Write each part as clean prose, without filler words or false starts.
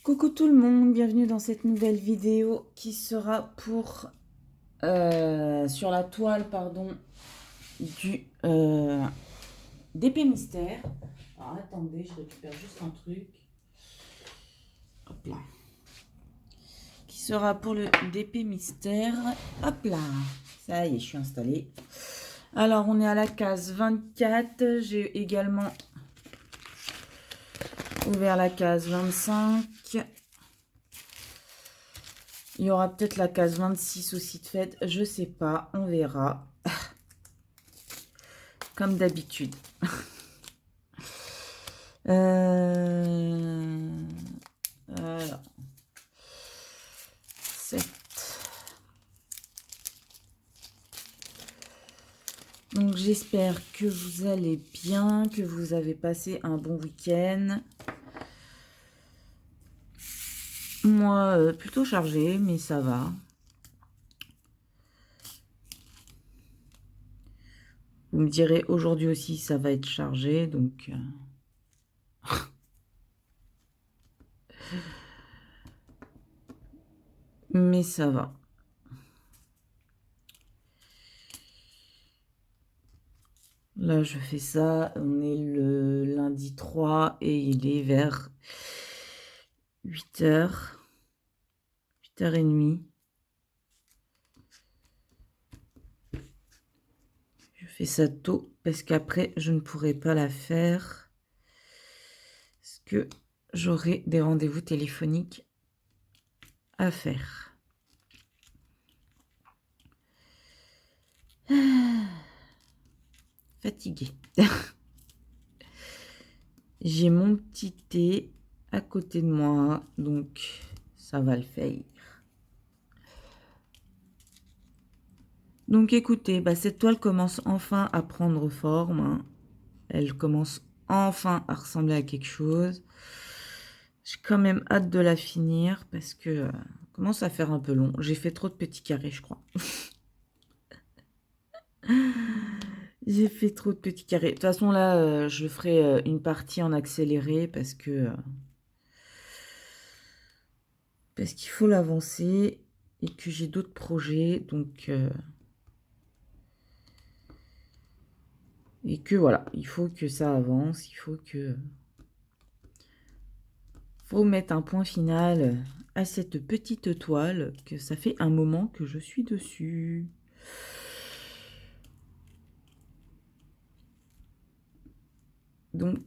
Coucou tout le monde, bienvenue dans cette nouvelle vidéo qui sera pour sur la toile du d'épée mystère. Alors attendez, je récupère juste un truc. Hop là. Qui sera pour le d'épée mystère. Hop là. Ça y est, je suis installée. Alors on est à la case 24. J'ai également ouvert la case 25. Il y aura peut-être la case 26 aussi de fait, je sais pas, on verra. Comme d'habitude. Alors, 7. Donc j'espère que vous allez bien, que vous avez passé un bon week-end. Moi, plutôt chargé, mais ça va. Vous me direz, aujourd'hui aussi, ça va être chargé, donc... mais ça va. Là, je fais ça. On est le lundi 3 et il est vers 8h. 8h30. Je fais ça tôt parce qu'après, je ne pourrai pas la faire. Parce que j'aurai des rendez-vous téléphoniques à faire. Fatiguée. J'ai mon petit thé à côté de moi, donc ça va le faire. Donc écoutez, cette toile commence enfin à prendre forme. Hein. Elle commence enfin à ressembler à quelque chose. J'ai quand même hâte de la finir parce que commence à faire un peu long. J'ai fait trop de petits carrés, je crois. J'ai fait trop de petits carrés. De toute façon, là, je ferai une partie en accéléré parce qu'il faut l'avancer et que j'ai d'autres projets. Donc, et que voilà, il faut que ça avance. Il faut mettre un point final à cette petite toile que ça fait un moment que je suis dessus. Donc,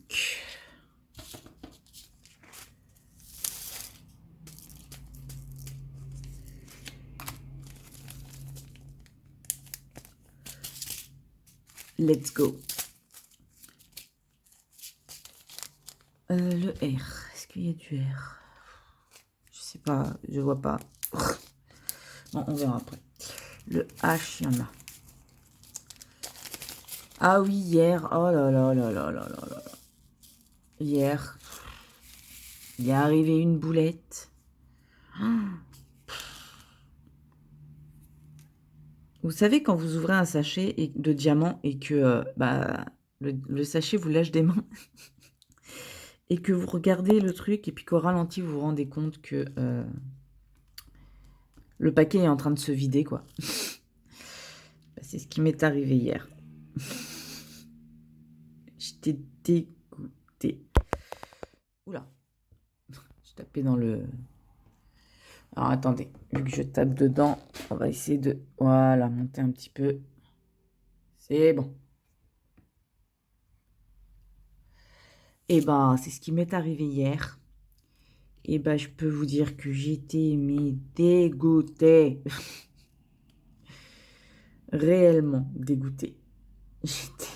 let's go. Le R. Est-ce qu'il y a du R? Je sais pas, je vois pas. Bon, on verra après. Le H, il y en a. Ah oui, hier. Oh là là là là là là là. Hier, il est arrivé une boulette. Vous savez, quand vous ouvrez un sachet de diamants et que le sachet vous lâche des mains et que vous regardez le truc et puis qu'au ralenti, vous vous rendez compte que le paquet est en train de se vider, quoi. C'est ce qui m'est arrivé hier. J'étais dégoûtée. Oula. Je tapais dans le... Alors, attendez. Vu que je tape dedans, on va essayer de... Voilà, monter un petit peu. C'est bon. Et c'est ce qui m'est arrivé hier. Et je peux vous dire que j'étais dégoûtée. Réellement dégoûtée. J'étais...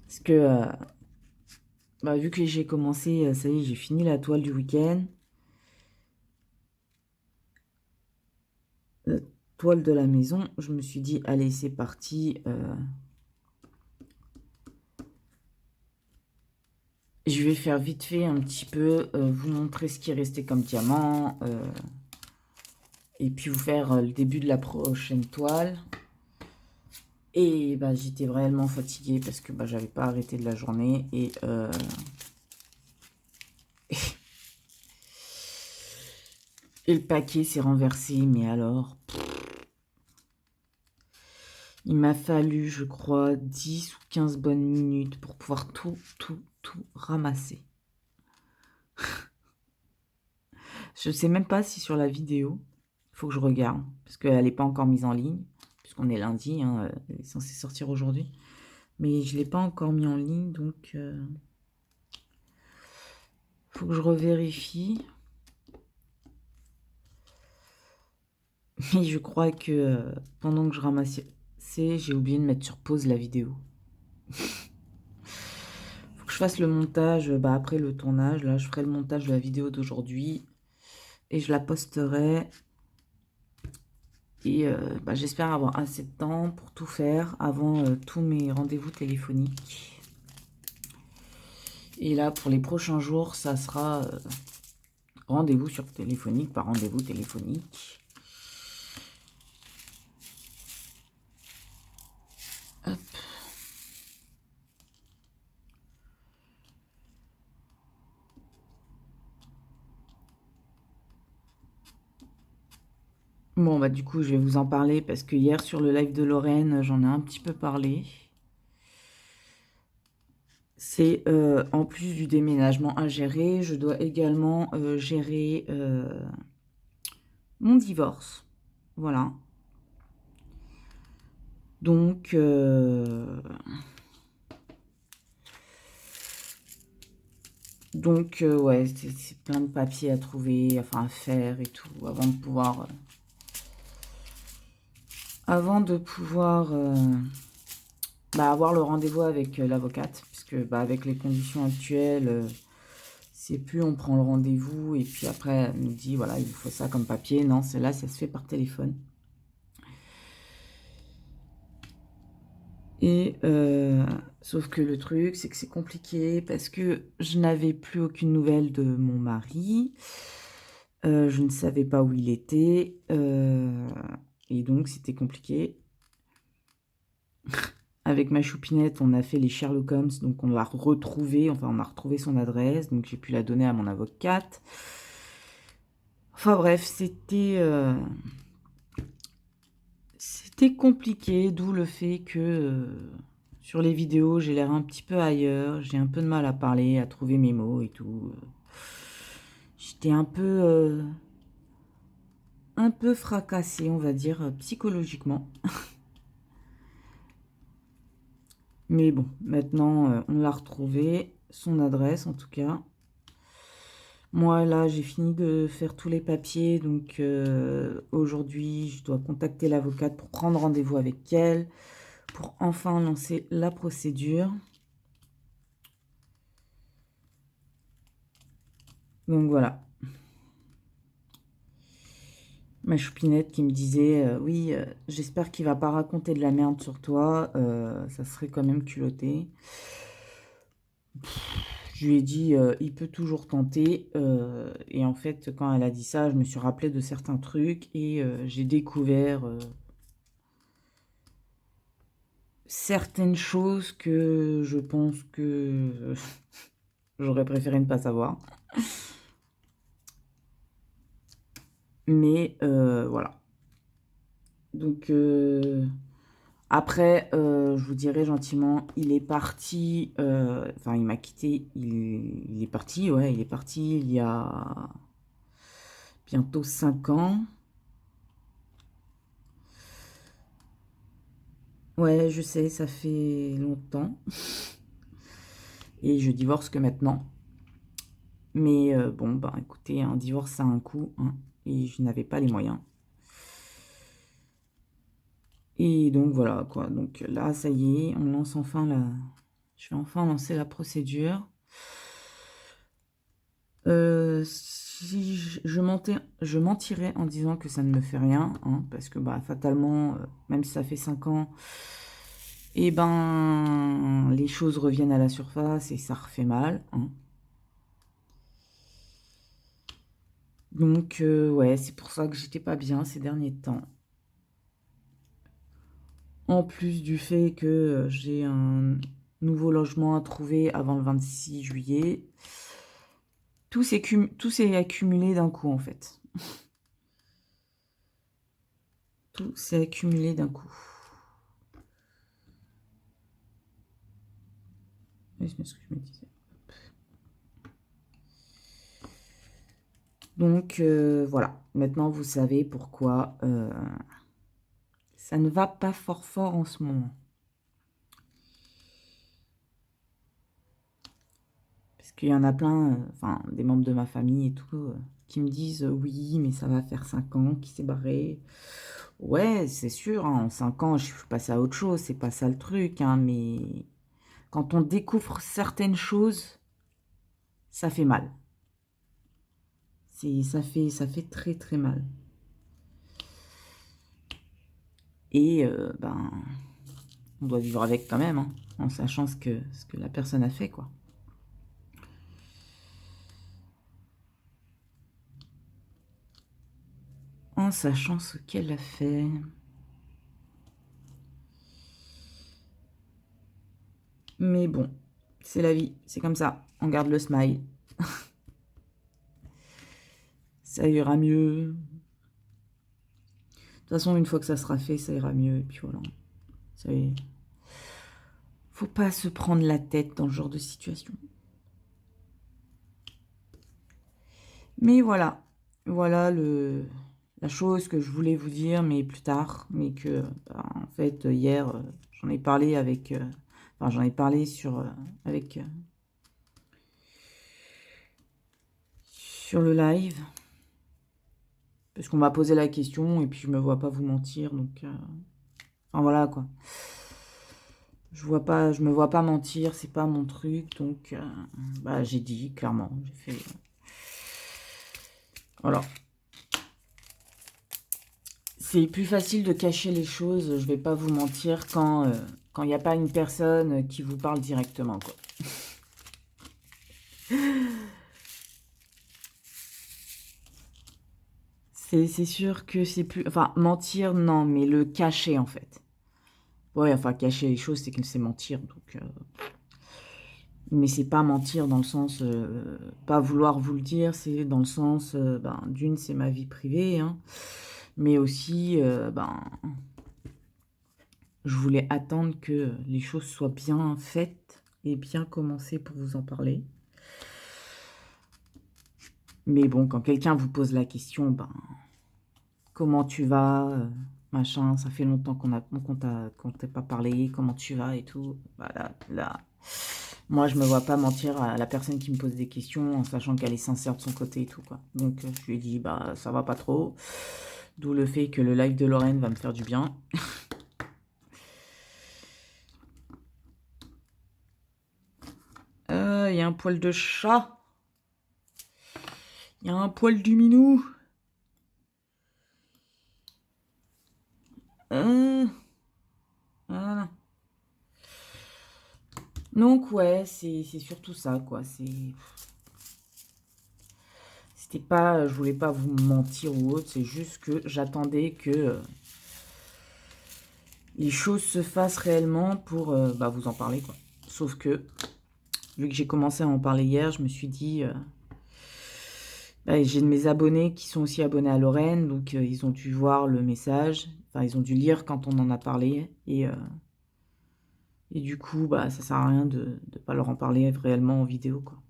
Parce que... vu que j'ai commencé, ça y est, j'ai fini la toile du week-end. La toile de la maison, je me suis dit, allez, c'est parti. Je vais faire vite fait un petit peu, vous montrer ce qui est resté comme diamant. Et puis vous faire le début de la prochaine toile. Et j'étais réellement fatiguée parce que j'avais pas arrêté de la journée. Et Et le paquet s'est renversé, mais alors... Il m'a fallu, je crois, 10 ou 15 bonnes minutes pour pouvoir tout ramasser. Je ne sais même pas si sur la vidéo, il faut que je regarde, parce qu'elle n'est pas encore mise en ligne, puisqu'on est lundi, hein, elle est censée sortir aujourd'hui. Mais je ne l'ai pas encore mis en ligne, donc faut que je revérifie. Mais je crois que pendant que je ramassais, j'ai oublié de mettre sur pause la vidéo. Faut que je fasse le montage, après le tournage. Là, je ferai le montage de la vidéo d'aujourd'hui et je la posterai. Et j'espère avoir assez de temps pour tout faire avant tous mes rendez-vous téléphoniques. Et là, pour les prochains jours, ça sera rendez-vous sur téléphonique par rendez-vous téléphonique. Hop. Bon, du coup, je vais vous en parler parce que hier, sur le live de Lorraine, j'en ai un petit peu parlé. C'est en plus du déménagement à gérer, je dois également gérer mon divorce. Voilà. Donc, ouais, c'est plein de papiers à trouver, enfin à faire et tout, avant de pouvoir avoir le rendez-vous avec l'avocate, puisque avec les conditions actuelles, c'est plus on prend le rendez-vous et puis après elle nous dit voilà, il faut ça comme papier. Non, c'est là, ça se fait par téléphone. Et sauf que le truc, c'est que c'est compliqué parce que je n'avais plus aucune nouvelle de mon mari. Je ne savais pas où il était. Et donc, c'était compliqué. Avec ma choupinette, on a fait les Sherlock Holmes. Donc, on l'a retrouvé. Enfin, on a retrouvé son adresse. Donc, j'ai pu la donner à mon avocate. Enfin, bref, c'était compliqué. D'où le fait que... sur les vidéos, j'ai l'air un petit peu ailleurs. J'ai un peu de mal à parler, à trouver mes mots et tout. J'étais un peu fracassée, on va dire, psychologiquement. Mais bon, maintenant, on l'a retrouvé. Son adresse, en tout cas. Moi, là, j'ai fini de faire tous les papiers. Donc, aujourd'hui, je dois contacter l'avocate pour prendre rendez-vous avec elle. Pour enfin lancer la procédure. Donc voilà. Ma choupinette qui me disait oui, j'espère qu'il va pas raconter de la merde sur toi, ça serait quand même culotté. Je lui ai dit il peut toujours tenter, et en fait quand elle a dit ça, je me suis rappelé de certains trucs et j'ai découvert certaines choses que je pense que j'aurais préféré ne pas savoir. Mais voilà. Donc après, je vous dirais gentiment, il est parti, enfin il m'a quitté, il est parti, ouais, il est parti il y a bientôt 5 ans. Ouais, je sais, ça fait longtemps. Et je divorce que maintenant. Mais bon, écoutez, un divorce, ça a un coût, hein, et je n'avais pas les moyens. Et donc voilà, quoi. Donc là, ça y est, on lance enfin je vais enfin lancer la procédure. Si je mentirais en disant que ça ne me fait rien, hein, parce que fatalement, même si ça fait 5 ans, et les choses reviennent à la surface et ça refait mal, hein. Donc ouais, c'est pour ça que j'étais pas bien ces derniers temps. En plus du fait que j'ai un nouveau logement à trouver avant le 26 juillet, tout s'est accumulé d'un coup en fait. Tout s'est accumulé d'un coup. Oui, c'est ce que je me disais. Donc, voilà. Maintenant, vous savez pourquoi ça ne va pas fort fort en ce moment. Parce qu'il y en a plein, enfin, des membres de ma famille et tout, qui me disent oui, mais ça va faire 5 ans qu'il s'est barré. Ouais, c'est sûr, hein, en 5 ans, je suis passée à autre chose, c'est pas ça le truc, hein, mais quand on découvre certaines choses, ça fait mal. Ça fait très très mal. Et ben, on doit vivre avec quand même, hein, en sachant ce que la personne a fait, quoi. En sachant ce qu'elle a fait. Mais bon, c'est la vie, c'est comme ça. On garde le smile. Ça ira mieux. De toute façon, une fois que ça sera fait, ça ira mieux. Et puis voilà. Ça y est. Faut pas se prendre la tête dans ce genre de situation. Mais voilà. Voilà la chose que je voulais vous dire, mais plus tard. Mais que, bah, en fait, hier, j'en ai parlé avec... enfin, j'en ai parlé avec... sur le live. Parce qu'on m'a posé la question, et puis je me vois pas vous mentir, donc... enfin, voilà, quoi. Je me vois pas mentir, c'est pas mon truc, donc bah, j'ai dit clairement, j'ai fait voilà. C'est plus facile de cacher les choses, je vais pas vous mentir, quand il n'y a pas une personne qui vous parle directement, quoi. C'est sûr que c'est plus... Enfin, mentir, non, mais le cacher, en fait. Ouais, enfin, cacher les choses, c'est que c'est mentir, donc... mais c'est pas mentir dans le sens... pas vouloir vous le dire, c'est dans le sens... ben, d'une, c'est ma vie privée, hein, mais aussi, ben... je voulais attendre que les choses soient bien faites et bien commencées pour vous en parler. Mais bon, quand quelqu'un vous pose la question, ben, comment tu vas, machin, ça fait longtemps qu'on t'a pas parlé, comment tu vas et tout. Voilà, là, moi, je me vois pas mentir à la personne qui me pose des questions en sachant qu'elle est sincère de son côté et tout, quoi. Donc, je lui ai dit, bah, ça va pas trop. D'où le fait que le live de Lorraine va me faire du bien. Il y a un poil de chat. Il y a un poil du minou. Voilà. Donc ouais, c'est surtout ça, quoi. C'était pas, je voulais pas vous mentir ou autre, c'est juste que j'attendais que les choses se fassent réellement pour bah, vous en parler, quoi. Sauf que, vu que j'ai commencé à en parler hier, je me suis dit, bah, j'ai de mes abonnés qui sont aussi abonnés à Lorraine, donc ils ont dû voir le message, enfin ils ont dû lire quand on en a parlé, et du coup, bah, ça sert à rien de ne pas leur en parler réellement en vidéo, quoi.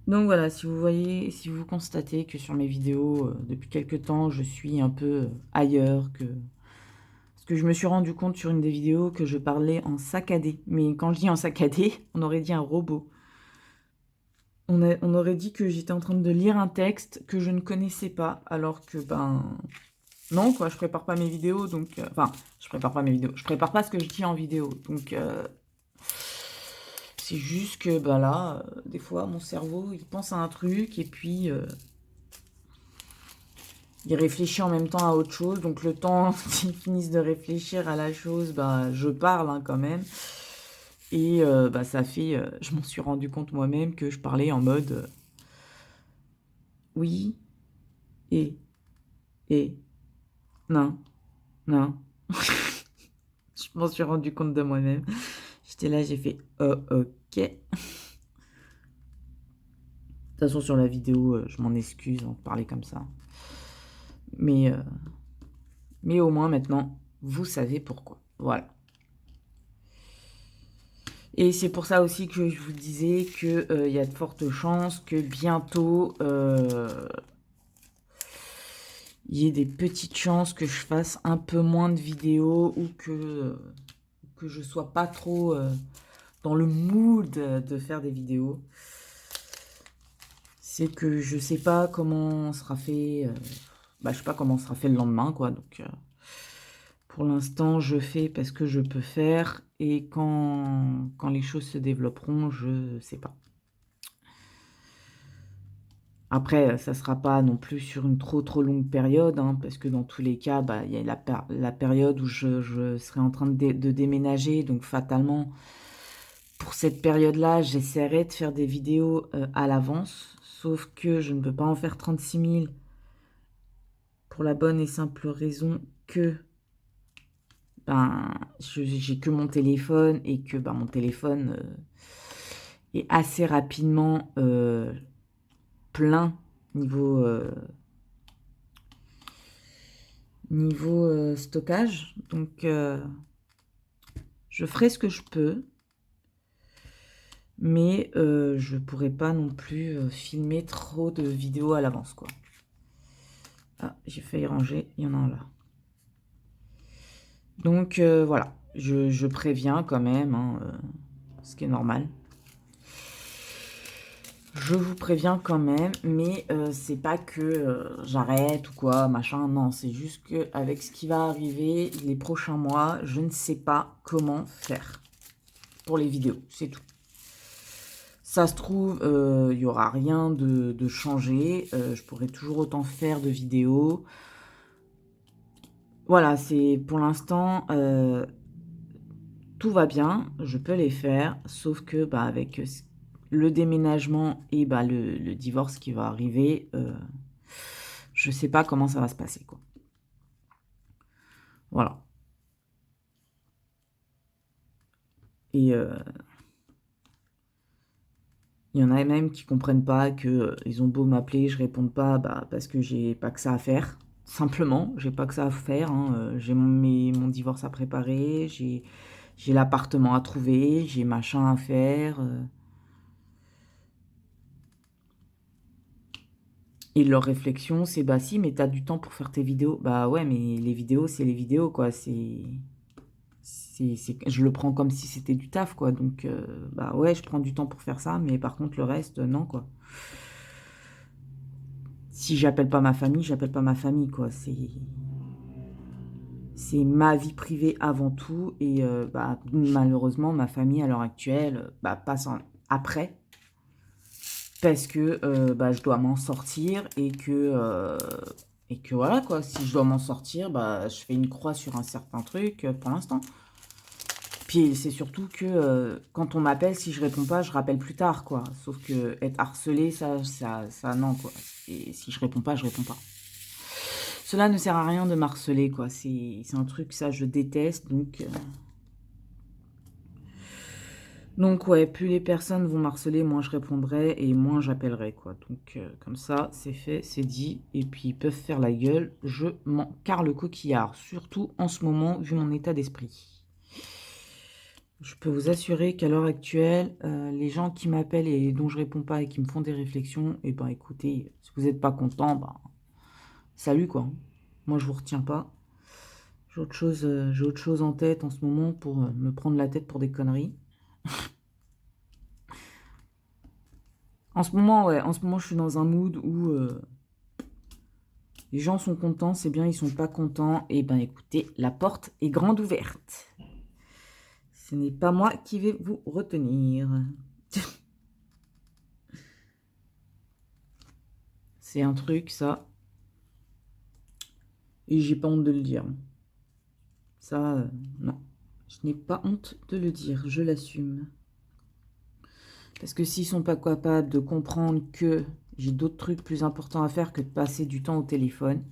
Donc voilà, si vous voyez, si vous constatez que sur mes vidéos, depuis quelques temps, je suis un peu ailleurs, parce que je me suis rendu compte sur une des vidéos que je parlais en saccadé. Mais quand je dis en saccadé, on aurait dit un robot. On aurait dit que j'étais en train de lire un texte que je ne connaissais pas, alors que, ben, non, quoi, je prépare pas mes vidéos, donc... enfin, je prépare pas mes vidéos, je prépare pas ce que je dis en vidéo, donc... c'est juste que, bah là, des fois, mon cerveau, il pense à un truc, et puis... il réfléchit en même temps à autre chose, donc le temps qu'ils finissent de réfléchir à la chose, bah, je parle hein, quand même. Et bah, ça fait, je m'en suis rendu compte moi-même que je parlais en mode oui, et, et, non, non. Je m'en suis rendu compte de moi-même. J'étais là, j'ai fait ok. toute façon, sur la vidéo, je m'en excuse de parler comme ça. Mais au moins, maintenant, vous savez pourquoi. Voilà. Et c'est pour ça aussi que je vous disais qu'il y a de fortes chances que bientôt, il y ait des petites chances que je fasse un peu moins de vidéos ou que je sois pas trop dans le mood de faire des vidéos. C'est que je sais pas comment sera fait, je sais pas comment sera fait le lendemain, quoi. Donc, pour l'instant, je fais parce que je peux faire et quand les choses se développeront, je sais pas. Après, ça sera pas non plus sur une trop longue période, hein, parce que dans tous les cas, il y a la période où je serai en train de déménager, donc fatalement, pour cette période-là, j'essaierai de faire des vidéos à l'avance, sauf que je ne peux pas en faire 36 000 pour la bonne et simple raison que j'ai que mon téléphone et que mon téléphone est assez rapidement plein niveau stockage. Donc je ferai ce que je peux, mais je pourrais pas non plus filmer trop de vidéos à l'avance, quoi. Ah, j'ai failli ranger, il y en a un là. Donc voilà, je préviens quand même, hein, ce qui est normal. Je vous préviens quand même, mais c'est pas que j'arrête ou quoi, machin. Non, c'est juste que avec ce qui va arriver les prochains mois, je ne sais pas comment faire pour les vidéos, c'est tout. Ça se trouve, il n'y aura rien de changé. Je pourrai toujours autant faire de vidéos. Voilà, c'est pour l'instant, tout va bien, je peux les faire, sauf que avec le déménagement et le divorce qui va arriver, je sais pas comment ça va se passer, quoi. Voilà. Et il y en a même qui comprennent pas que ils ont beau m'appeler, je réponde pas, parce que j'ai pas que ça à faire. Simplement, j'ai pas que ça à faire, hein. J'ai mon divorce à préparer, j'ai l'appartement à trouver, j'ai machin à faire. Et leur réflexion, c'est bah si, mais t'as du temps pour faire tes vidéos. Bah ouais, mais les vidéos, c'est les vidéos, quoi. Je le prends comme si c'était du taf, quoi. Donc, bah ouais, je prends du temps pour faire ça, mais par contre, le reste, non, quoi. Si j'appelle pas ma famille, j'appelle pas ma famille, quoi. C'est ma vie privée avant tout. Et malheureusement, ma famille, à l'heure actuelle, passe après. Parce que je dois m'en sortir et que voilà, quoi. Si je dois m'en sortir, je fais une croix sur un certain truc pour l'instant. Puis c'est surtout que quand on m'appelle, si je réponds pas, je rappelle plus tard, quoi. Sauf que être harcelé, ça non, quoi. Et si je réponds pas, je réponds pas. Cela ne sert à rien de m'harceler, quoi. C'est un truc, ça, je déteste, donc ouais, plus les personnes vont m'harceler, moins je répondrai et moins j'appellerai, quoi. Donc comme ça, c'est fait, c'est dit. Et puis ils peuvent faire la gueule, je m'en carre le coquillard. Surtout en ce moment, vu mon état d'esprit. Je peux vous assurer qu'à l'heure actuelle, les gens qui m'appellent et dont je réponds pas et qui me font des réflexions, écoutez, si vous n'êtes pas content, salut, quoi. Moi, je vous retiens pas. J'ai autre chose en tête en ce moment pour me prendre la tête pour des conneries. En ce moment, ouais, je suis dans un mood où les gens sont contents, c'est bien, ils sont pas contents. Et écoutez, la porte est grande ouverte. Ce n'est pas moi qui vais vous retenir. C'est un truc, ça. Et j'ai pas honte de le dire. Ça, non. Je n'ai pas honte de le dire, je l'assume. Parce que s'ils sont pas capables de comprendre que j'ai d'autres trucs plus importants à faire que de passer du temps au téléphone,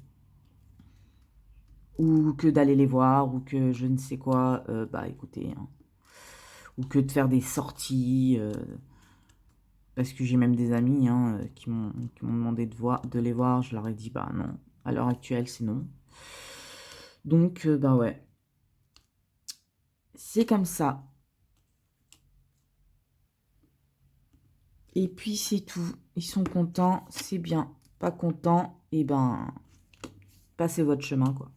ou que d'aller les voir, ou que je ne sais quoi, écoutez, hein, ou que de faire des sorties, Parce que j'ai même des amis hein, qui m'ont demandé de les voir. Je leur ai dit, bah non, à l'heure actuelle, c'est non. Donc, bah ouais. C'est comme ça. Et puis, c'est tout. Ils sont contents, c'est bien. Pas contents, et ben, passez votre chemin, quoi.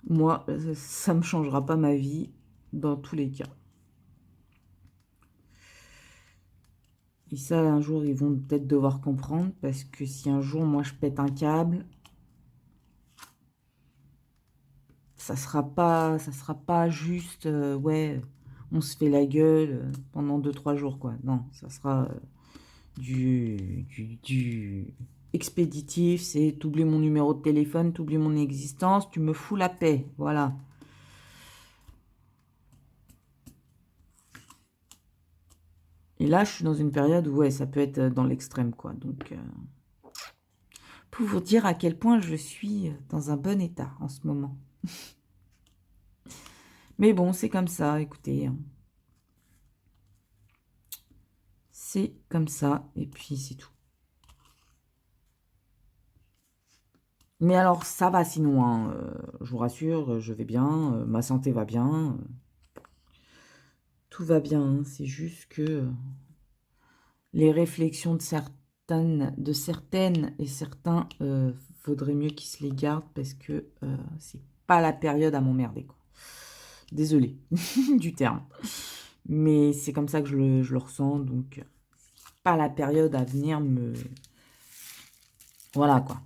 Moi, ça me changera pas ma vie, dans tous les cas. Et ça, un jour, ils vont peut-être devoir comprendre, parce que si un jour, moi, je pète un câble, ça sera pas juste, ouais, on se fait la gueule pendant 2-3 jours, quoi. Non, ça sera du expéditif, c'est t'oublies mon numéro de téléphone, t'oublies mon existence, tu me fous la paix, voilà. Et là, je suis dans une période où, ouais, ça peut être dans l'extrême, quoi. Donc, pour vous dire à quel point je suis dans un bon état en ce moment. Mais bon, c'est comme ça, écoutez. C'est comme ça, et puis c'est tout. Mais alors, ça va sinon, hein, je vous rassure, je vais bien, ma santé va bien, tout va bien, hein, c'est juste que les réflexions de certaines et certains, vaudrait mieux qu'ils se les gardent parce que c'est pas la période à m'emmerder, quoi. Désolée du terme, mais c'est comme ça que je le ressens, donc pas la période à venir me... Voilà, quoi.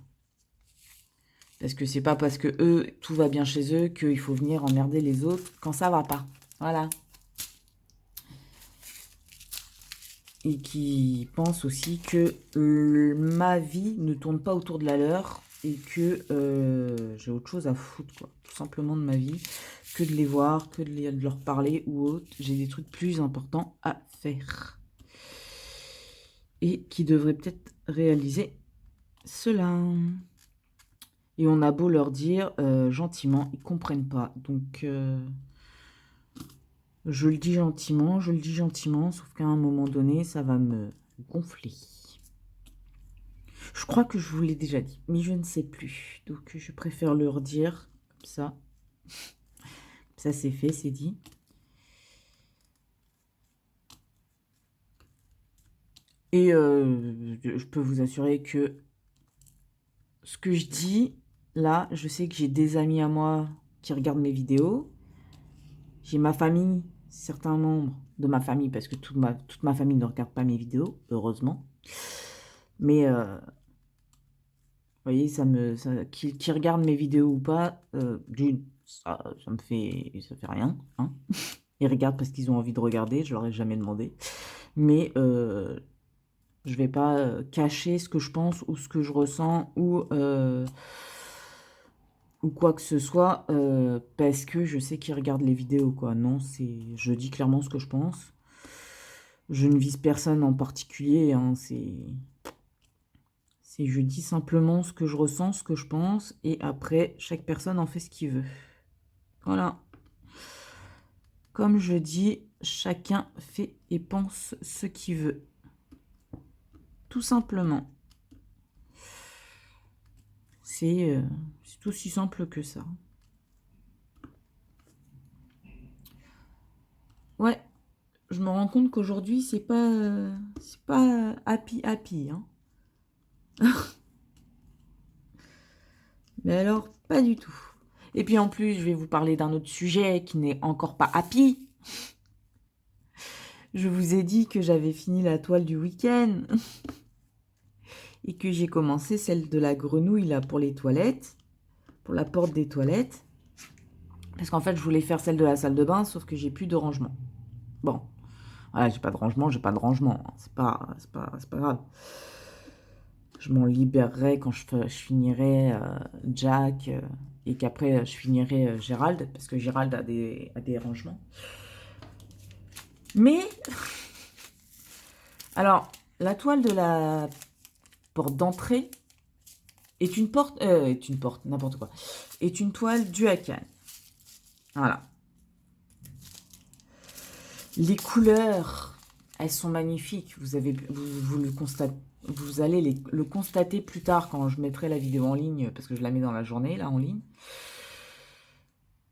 Parce que c'est pas parce que eux, tout va bien chez eux qu'il faut venir emmerder les autres quand ça va pas. Voilà. Et qui pensent aussi que ma vie ne tourne pas autour de la leur et que j'ai autre chose à foutre, quoi. Tout simplement de ma vie, que de les voir, que de leur parler ou autre. J'ai des trucs plus importants à faire. Et qui devraient peut-être réaliser cela. Et on a beau leur dire gentiment, ils comprennent pas. Donc, je le dis gentiment, sauf qu'à un moment donné, ça va me gonfler. Je crois que je vous l'ai déjà dit, mais je ne sais plus. Donc, je préfère le redire comme ça. Ça, c'est fait, c'est dit. Et je peux vous assurer que ce que je dis, là, je sais que j'ai des amis à moi qui regardent mes vidéos. J'ai ma famille, certains membres de ma famille, parce que toute ma famille ne regarde pas mes vidéos, heureusement. Mais, vous voyez, qui regarde mes vidéos ou pas, ça fait rien, hein. Ils regardent parce qu'ils ont envie de regarder, je leur ai jamais demandé. Mais je vais pas cacher ce que je pense ou ce que je ressens ou quoi que ce soit parce que je sais qu'ils regardent les vidéos, quoi. Non, je dis clairement ce que je pense. Je ne vise personne en particulier, hein, je dis simplement ce que je ressens, ce que je pense, et après, chaque personne en fait ce qu'il veut. Voilà. Comme je dis, chacun fait et pense ce qu'il veut. Tout simplement. C'est aussi simple que ça. Ouais, je me rends compte qu'aujourd'hui, c'est pas happy happy, hein. Mais alors, pas du tout. Et puis en plus, je vais vous parler d'un autre sujet qui n'est encore pas happy. Je vous ai dit que j'avais fini la toile du week-end. Et que j'ai commencé celle de la grenouille, là, pour les toilettes. Pour la porte des toilettes. Parce qu'en fait, je voulais faire celle de la salle de bain, sauf que j'ai plus de rangement. Bon. Voilà, j'ai pas de rangement, j'ai pas de rangement. C'est pas grave. Je m'en libérerai quand je finirai Jack et qu'après je finirai Gérald, parce que Gérald a des rangements. Mais, alors, la toile de la porte d'entrée est une porte, n'importe quoi, est une toile du Hakan. Voilà. Les couleurs elles sont magnifiques. Vous allez le constater plus tard quand je mettrai la vidéo en ligne, parce que je la mets dans la journée, là, en ligne.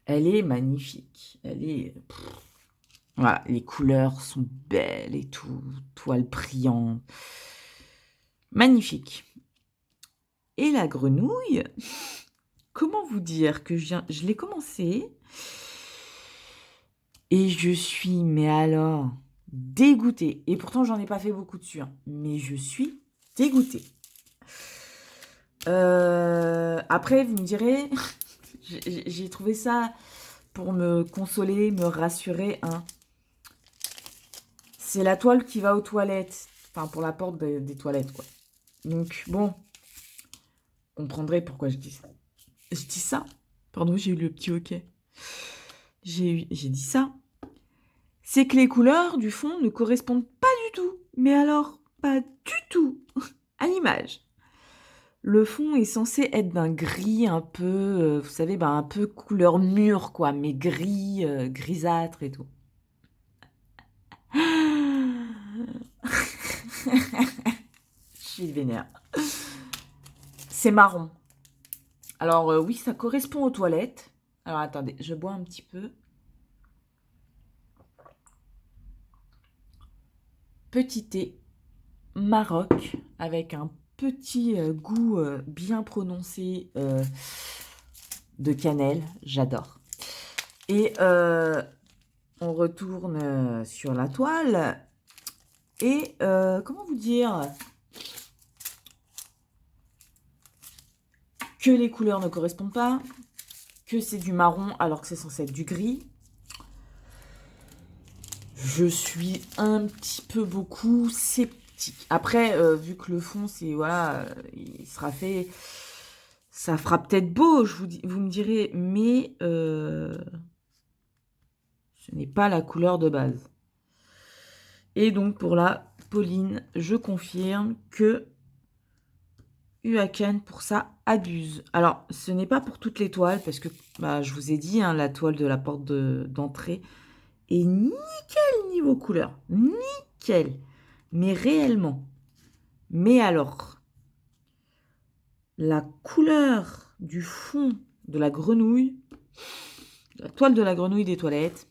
Elle est magnifique. Elle est... Voilà, les couleurs sont belles et tout. Toile brillante. Magnifique. Et la grenouille, comment vous dire que je l'ai commencé et je suis, mais alors, dégoûtée. Et pourtant, j'en ai pas fait beaucoup dessus, hein, mais je suis dégoûtée. Après, vous me direz, j'ai trouvé ça pour me consoler, me rassurer. Hein. C'est la toile qui va aux toilettes, enfin pour la porte des toilettes, quoi. Donc, bon, on comprendrait pourquoi je dis ça. Je dis ça. Pardon, j'ai eu le petit hoquet. J'ai dit ça. C'est que les couleurs du fond ne correspondent pas du tout. Mais alors, pas du tout à l'image. Le fond est censé être d'un gris un peu, vous savez, ben, un peu couleur mûre, quoi, mais gris, grisâtre et tout. Je suis vénère. C'est marron. Alors, oui, ça correspond aux toilettes. Alors, attendez, je bois un petit peu. Petit thé Maroc avec un petit goût bien prononcé de cannelle. J'adore. Et on retourne sur la toile. Et comment vous dire que les couleurs ne correspondent pas, que c'est du marron alors que c'est censé être du gris. Je suis un petit peu beaucoup sceptique. Après, vu que le fond, c'est voilà, il sera fait, ça fera peut-être beau, vous me direz, mais ce n'est pas la couleur de base. Et donc pour la Pauline, je confirme que Huacan pour ça abuse. Alors, ce n'est pas pour toutes les toiles, parce que bah, je vous ai dit, hein, la toile de la porte d'entrée est nickel niveau couleur. Nickel. Mais réellement. Mais alors, la couleur du fond de la grenouille, la toile de la grenouille des toilettes,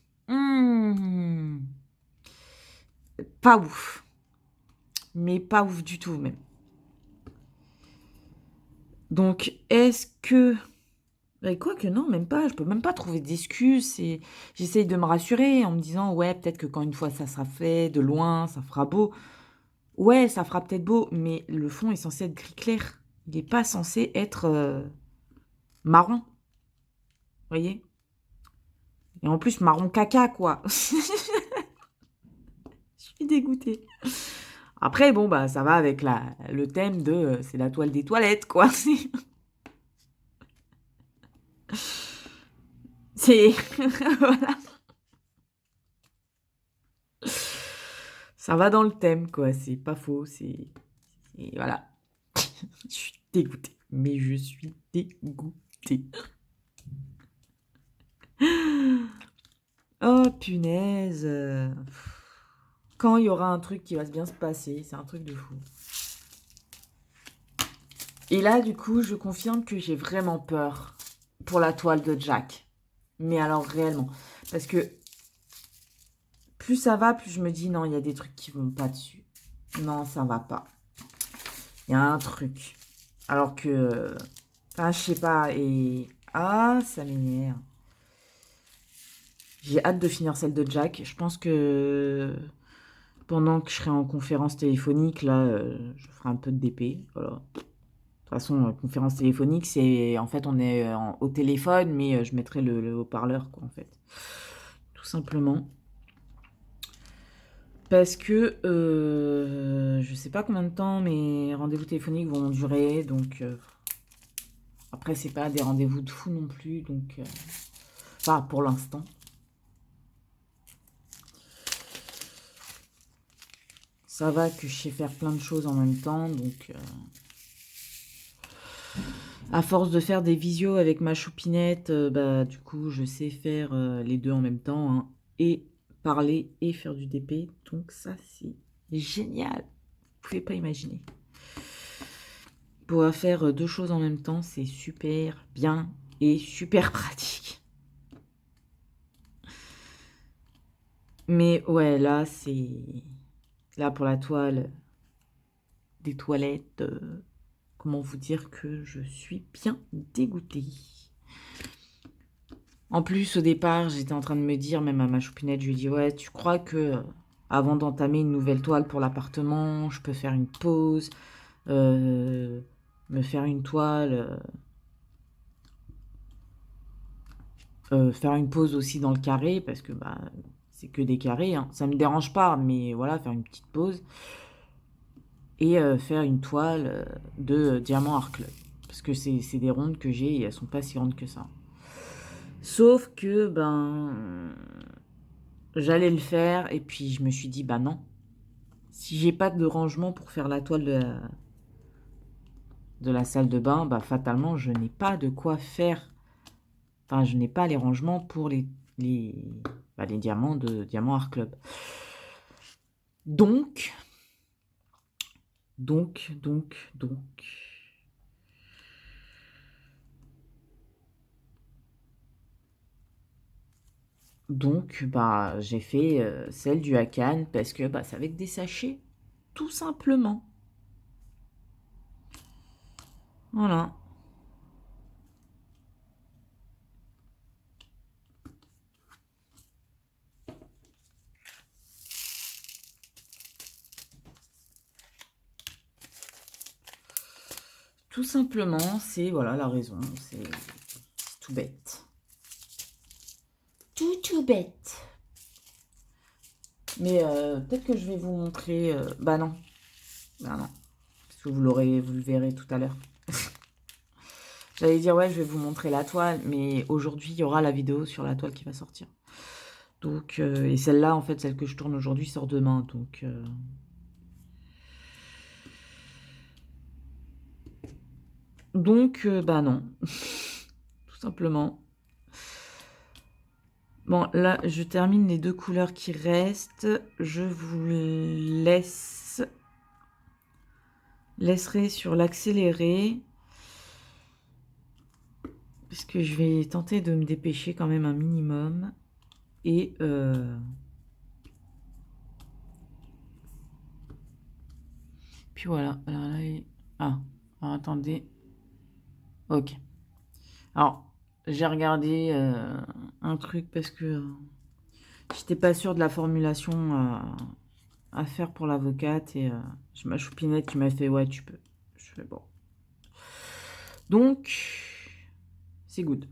pas ouf. Mais pas ouf du tout même. Donc, est-ce que... Quoi que non, même pas. Je peux même pas trouver d'excuses. J'essaye de me rassurer en me disant, ouais, peut-être que quand une fois ça sera fait, de loin, ça fera beau. Ouais, ça fera peut-être beau, mais le fond est censé être gris clair. Il n'est pas censé être marron. Vous voyez? Et en plus, marron caca, quoi. Je suis dégoûtée. Après, bon, bah, ça va avec le thème de c'est la toile des toilettes, quoi. C'est. Voilà. Ça va dans le thème, quoi. C'est pas faux. Voilà. Je suis dégoûtée. Mais je suis dégoûtée. Oh, punaise. Quand il y aura un truc qui va bien se passer, c'est un truc de fou. Et là, du coup, je confirme que j'ai vraiment peur pour la toile de Jack. Mais alors, réellement. Parce que plus ça va, plus je me dis, non, il y a des trucs qui vont pas dessus. Non, ça va pas. Il y a un truc. Alors que... Ah, je sais pas. Et... Ah, ça m'énerve. J'ai hâte de finir celle de Jack. Je pense que pendant que je serai en conférence téléphonique, là, je ferai un peu de DP. Voilà. De toute façon, conférence téléphonique, c'est... En fait, on est au téléphone, mais je mettrai le haut-parleur, quoi, en fait. Tout simplement. Parce que je sais pas combien de temps mes rendez-vous téléphoniques vont durer. Donc, après, c'est pas des rendez-vous de fou non plus. Donc, enfin, pour l'instant. Ça va que je sais faire plein de choses en même temps. Donc, à force de faire des visios avec ma choupinette, bah, du coup, je sais faire les deux en même temps. Hein, et parler et faire du DP. Donc ça, c'est génial. Vous pouvez pas imaginer. Pouvoir faire 2 choses en même temps, c'est super bien et super pratique. Mais ouais, là, c'est... Là, pour la toile des toilettes, comment vous dire que je suis bien dégoûtée. En plus, au départ, j'étais en train de me dire, même à ma choupinette, je lui ai dit, ouais, tu crois que avant d'entamer une nouvelle toile pour l'appartement, je peux faire une pause, me faire une toile, faire une pause aussi dans le carré, parce que bah, c'est que des carrés, hein. Ça me dérange pas, mais voilà, faire une petite pause. Et faire une toile de diamant art club. Parce que c'est des rondes que j'ai et elles sont pas si grandes que ça. Sauf que, ben, j'allais le faire et puis je me suis dit, bah non. Si j'ai pas de rangement pour faire la toile de la salle de bain, bah fatalement, je n'ai pas de quoi faire. Enfin, je n'ai pas les rangements pour les diamants de Diamant Art Club. Donc, donc, bah, j'ai fait celle du Hakan parce que bah, c'est avec des sachets, tout simplement. Voilà. Tout simplement, c'est voilà la raison. C'est tout bête. Tout bête. Mais peut-être que je vais vous montrer. Bah non. Bah non. Parce que vous le verrez tout à l'heure. J'allais dire, ouais, je vais vous montrer la toile, mais aujourd'hui, il y aura la vidéo sur la toile qui va sortir. Donc, et celle-là, en fait, celle que je tourne aujourd'hui, sort demain. Donc, bah non. Tout simplement. Bon, là, je termine les 2 couleurs qui restent. Je vous laisserai sur l'accéléré. Parce que je vais tenter de me dépêcher quand même un minimum. Et puis voilà. Alors là, ah, alors attendez. Ok. Alors, j'ai regardé un truc parce que j'étais pas sûre de la formulation à faire pour l'avocate. Et j'ai ma choupinette qui m'a fait, ouais, tu peux. Je fais bon. Donc, c'est good.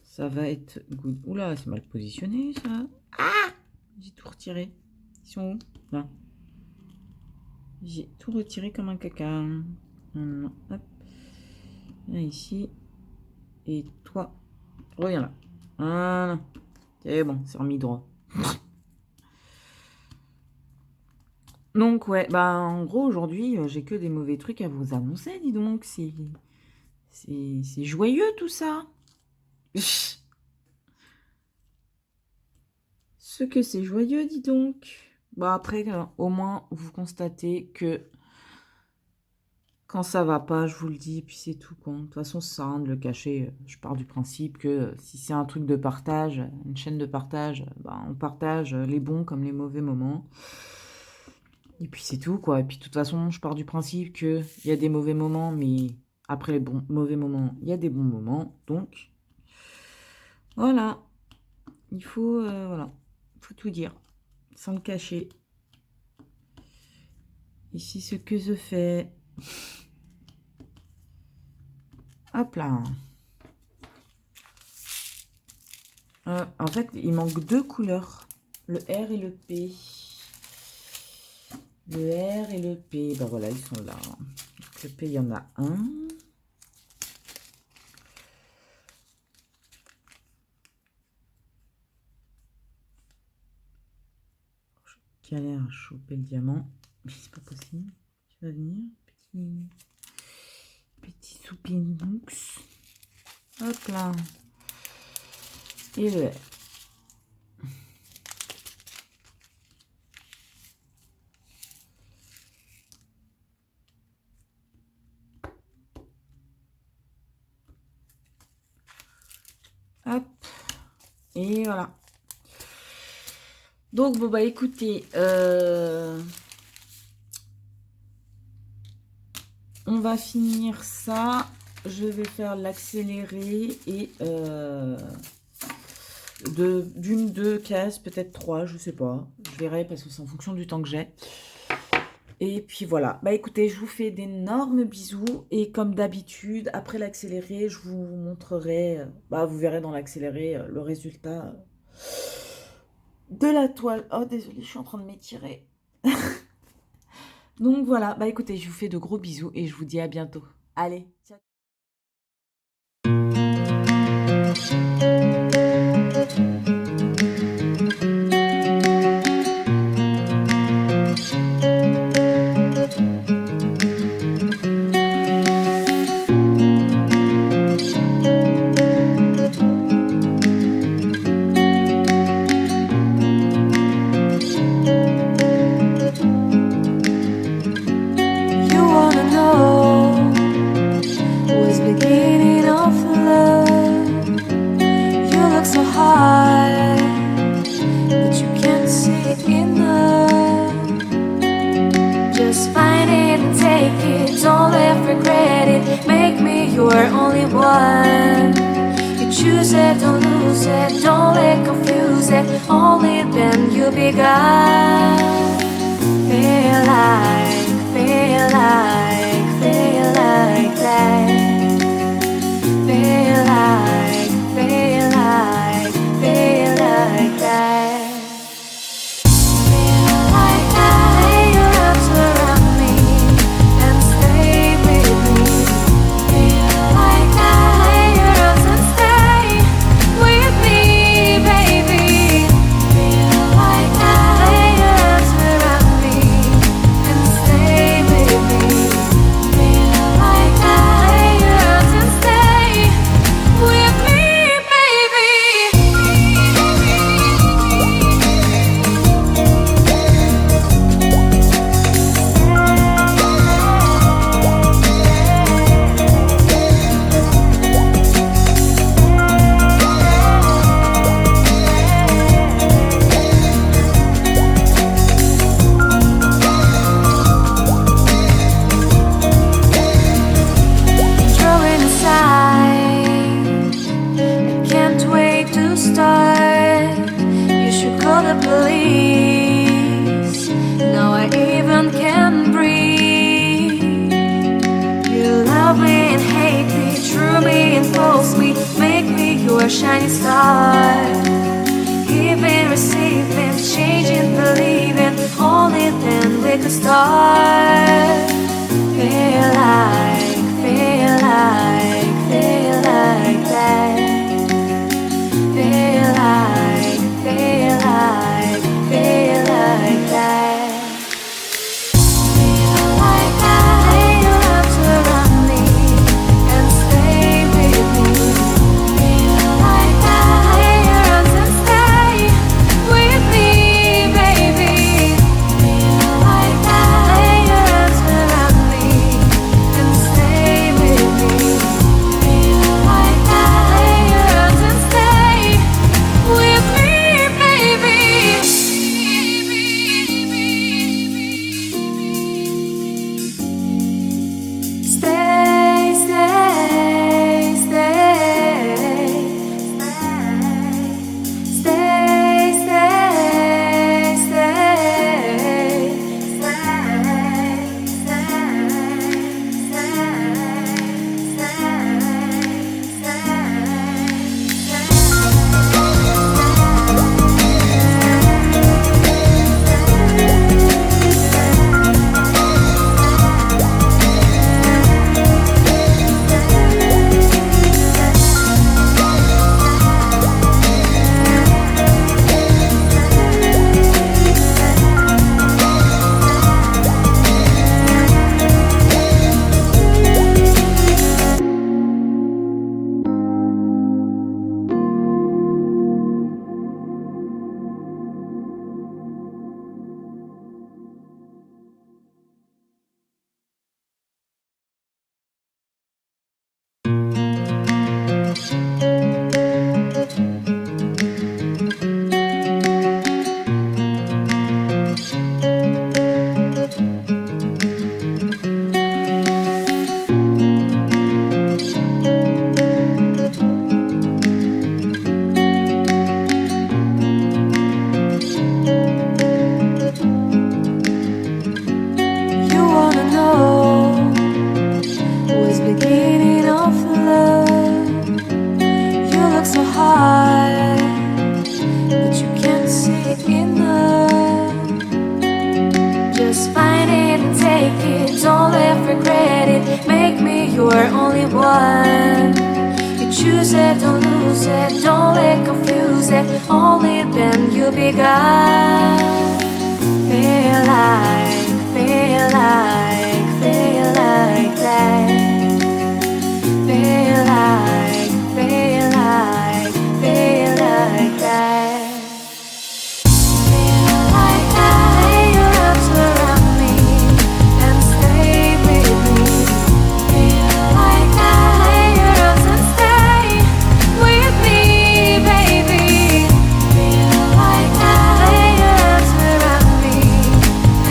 Ça va être good. Oula, c'est mal positionné, ça. Ah! J'ai tout retiré. Ils sont où? Là. J'ai tout retiré comme un caca. Hop. Là, ici. Et toi, reviens là. Voilà. C'est bon, c'est remis droit. Donc, ouais, bah, en gros, aujourd'hui, j'ai que des mauvais trucs à vous annoncer, dis donc. C'est joyeux, tout ça. Ce que c'est joyeux, dis donc. Bah, après, au moins, vous constatez que quand ça va pas, je vous le dis, et puis c'est tout, quoi. De toute façon, ça sert à rien de le cacher. Je pars du principe que si c'est un truc de partage, une chaîne de partage, bah, on partage les bons comme les mauvais moments. Et puis c'est tout, quoi. Et puis de toute façon, je pars du principe qu'il y a des mauvais moments, mais après les mauvais moments, il y a des bons moments. Donc, voilà. Voilà. Il faut tout dire, sans le cacher. Ici, ce que je fais. Hop là. En fait, il manque 2 couleurs. Le R et le P. Le R et le P. Ben voilà, ils sont là. Donc, le P, il y en a un. Je galère à choper le diamant. Mais c'est pas possible. Tu vas venir, petit soupinux. Hop là. et le R. Hop. Et voilà. Donc, bon, bah écoutez, on va finir ça. Je vais faire l'accéléré et d'une, deux cases, peut-être trois, je sais pas. Je verrai parce que c'est en fonction du temps que j'ai. Et puis voilà. Bah écoutez, je vous fais d'énormes bisous. Et comme d'habitude, après l'accéléré, je vous montrerai, bah vous verrez dans l'accéléré le résultat de la toile. Oh désolé, je suis en train de m'étirer. Donc voilà, bah écoutez, je vous fais de gros bisous et je vous dis à bientôt. Allez, ciao. You wanna know what's beginning of love? You look so high, but you can't see enough. Just find it and take it, don't let regret it. Make me your only one. You choose it, don't lose it, don't let confuse it. Only then you'll be God. Feel like that. Feel like, that. Feel like that. Lay your arms around me and stay with me. Feel like that. Lay your arms and stay with me, baby. Feel like that. Lay your arms around me and stay with me. Feel like that. Lay your arms and stay with me, baby. Drawing aside, I can't wait to start. You should call the police. Now I even can breathe. You love me and hate me, true me and false me, make me your shining star. Giving, receiving, changing, believing, only then we could start. Feel like that. Feel like that. Feel like that. Lay your arms around me and stay with me. Feel like that. Lay your arms and stay with me, baby. Feel like that. Lay your arms around me and stay with me. Feel like that. are only one. You choose it, don't lose it, don't let confuse it. Only then you begun. Feel like, feel like, feel like that. Feel like, feel like, feel like that. Feel like I lay your arms around me and stay with me. Feel like I lay your arms and stay with me, baby. Feel like I lay your arms around me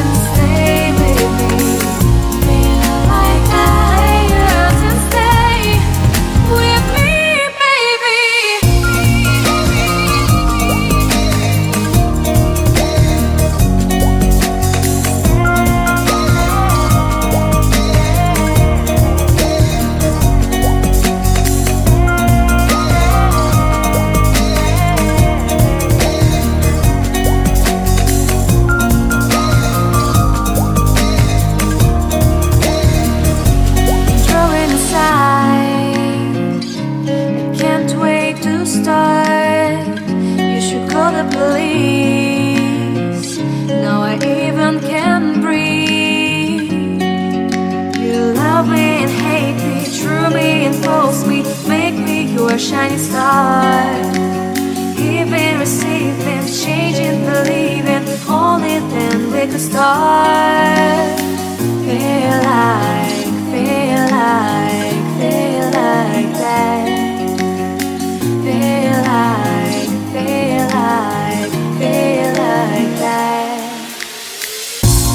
and stay with me. Feel like I lay your arms and stay with me, baby. Throwing aside, I can't wait to start. You should call the police. Now I even can breathe. You love me and hate me, true me and false me, make me your shining star. Giving, receiving, changing, believing, only then we could start. Feel like, feel like, feel like that. Feel like, feel like, feel like that.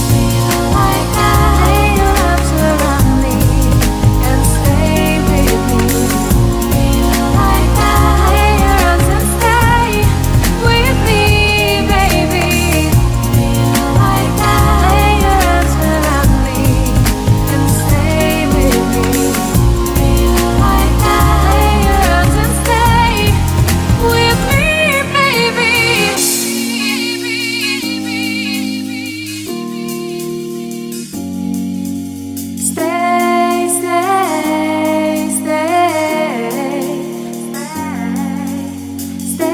Feel like I lay your arms around me and stay with me. Feel like I lay your arms and stay with me, baby. Feel like I lay your arms around me and stay with me. Feel like I lay your arms and stay with me, baby. Stay, stay, stay, stay,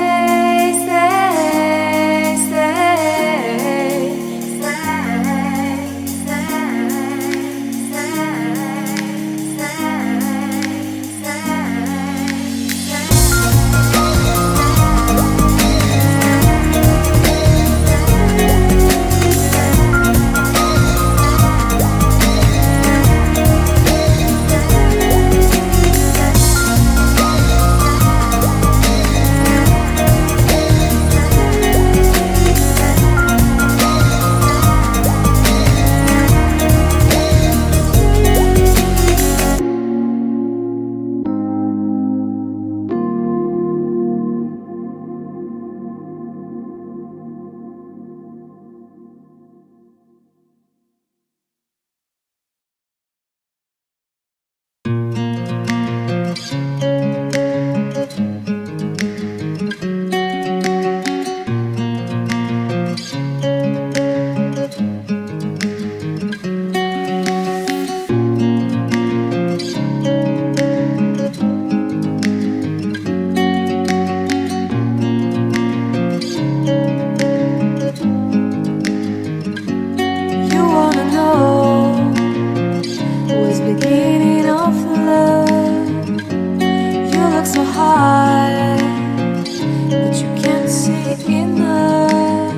You wanna know what's beginning of love? You look so hard, but you can't see enough.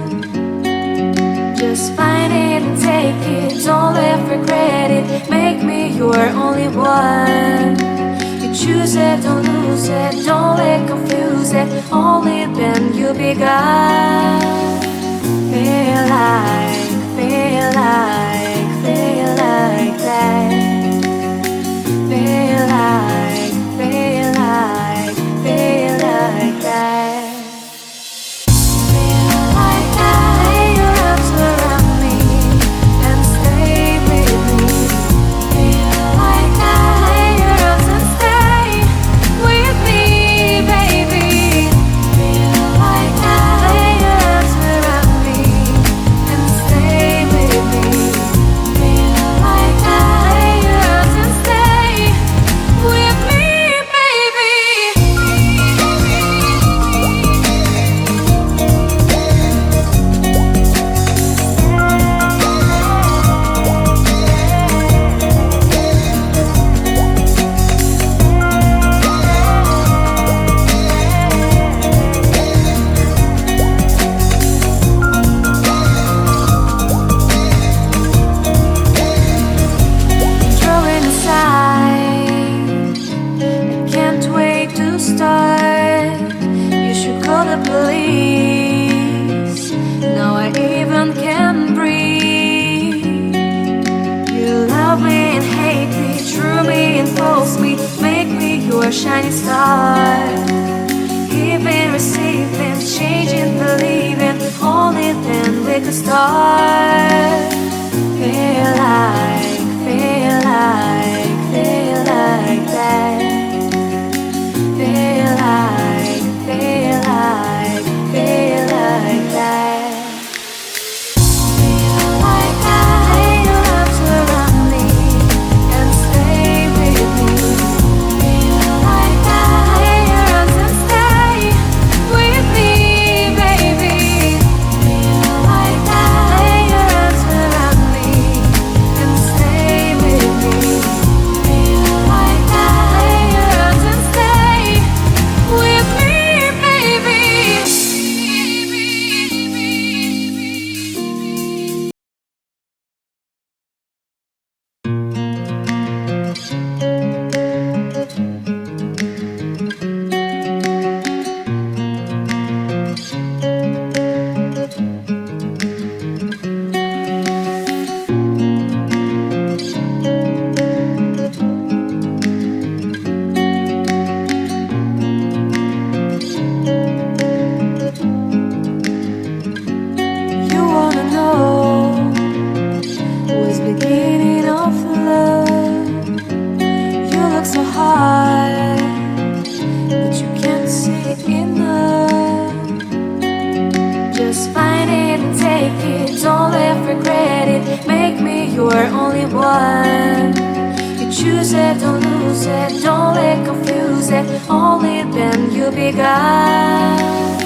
Just find it and take it, don't let regret it. Make me your only one. You choose it, don't lose it, don't let confuse it. Only then you begun. Feel like, feel like, feel like that. Feel like, feel like, feel like that. Feel like I lay your arms around me and stay with me. Feel like I lay your arms and stay with me, baby. Feel like I lay your arms around me and stay with me. the police. Now I even can breathe. You love me and hate me, true me and false me, make me your shining star. Giving, receiving, changing, believing, only then we could start. Feel like that. Feel like that. Feel like that. Lay your arms around me and stay with me. Feel like that. Lay your arms and stay with me, baby. Feel like that. Lay your arms around me and stay with me. Feel like that. Lay your arms and stay with me, baby. You wanna know what's beginning of love? You look so hard, but you can't see enough. Just find it and take it, don't ever regret it. Make me your only one. You choose it, don't lose it, don't let confuse it. Only then you'll be gone.